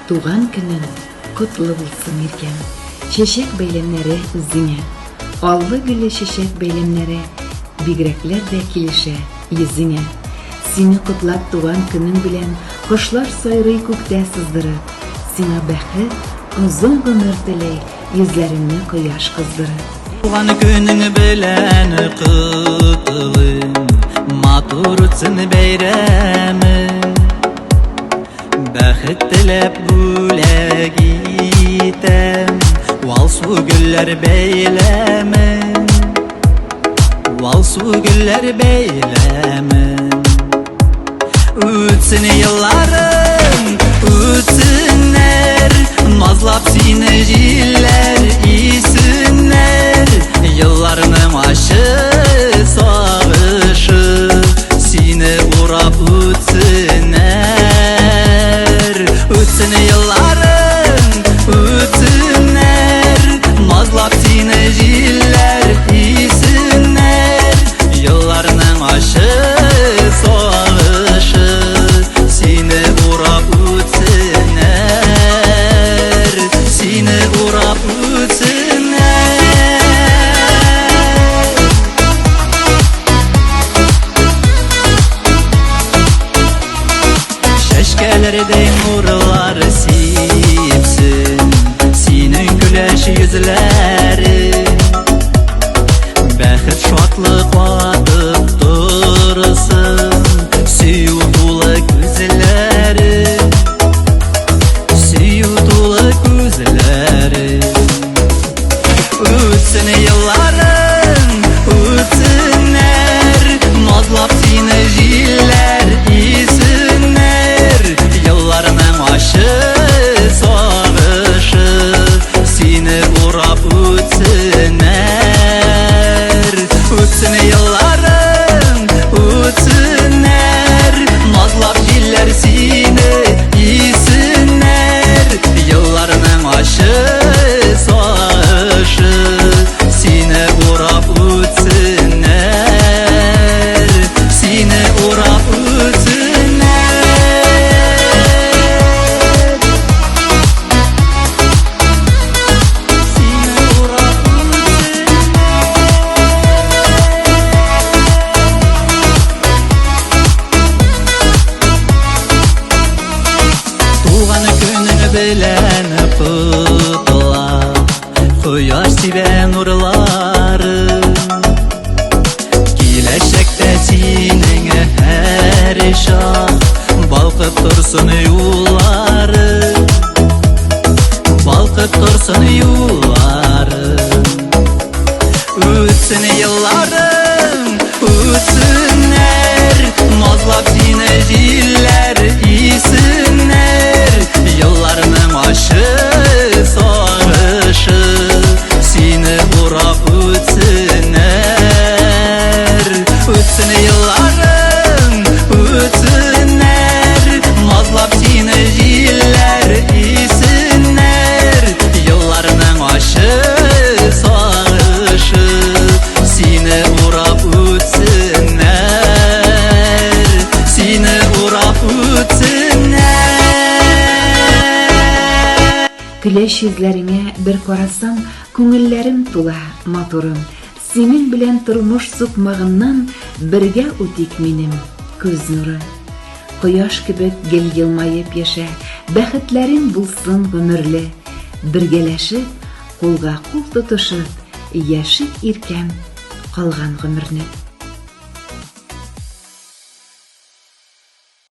Туган көнең котлы булсын иркәм. Чәчәк бәйләмнәре үзеңә. Аллы гөлле чәчәк бәйләмнәре бигрәкләр дә килешә йөзеңә. Сине котлап туган көнең белән кошлар сайрый күктә сыздырып. Сиңа бәхет, озын гомер теләй, йөзләреңне кояш кыздырып. Туган көнең белән котлы, матур үтсен бәйрәме. Бәхет теләп бүләк итәм, валсу гөлләр бәйләме. Валсу гөлләр бәйләме. Үтсен елларың, үтсеннәр, назлап сине җилләр исеннәр. Елларның ашы сагышы сине урап үтсеннәр. Үтсен елларың, үтсеннәр, назлап сине җилләр исеннәр. Елларның ашы сагышы сине урап үтсеннәр. Сине урап үтсеннәр. Чәчкәләрдәй нурлар сипсен синең көләч йөзләрең. Бәхет шатлык ватып торсын сөю тулы күзләрең. Сөю тулы күзләрең. Үтсен елларың, үтсеннәр, назлап сине җилләр исеннәр. Елларның ашы сагышы сине урап үтсеннәр. Үтсен елларың, үтсеннәр, назлап җилләр сине исеннәр. Елларның ашы сагышы сине урап үтсеннәр. Сине урап үтсеннәр. Сине урап үтсеннәр. Туган көнең белән котлап, кояш сибә нурлары. Киләчәктә синең һәр чак балкып торсын юллары. Балкып торсын юллары. Үтсен елларың, үтсеннәр, назлап сине җилләр исеннәр. Елларның ашы сагышы сине урап үтсеннәр. Үтсен елларың, үтсеннәр, назлап сине җилләр исеннәр. Елларның ашы сагышы сине урап үтсеннәр. Сине урап үтсеннәр. Көләч йөзләреңә бер карасам, күңелләрем тула матурым. Синең белән тормыш сукмагыннан бергә үтик минем күз нурым. Кояш кебек гел елмаеп яшә, бәхетләрем булсын гомерле. Бергәләшеп, кулга кул тотышып, яшик иркәм калган гомерне.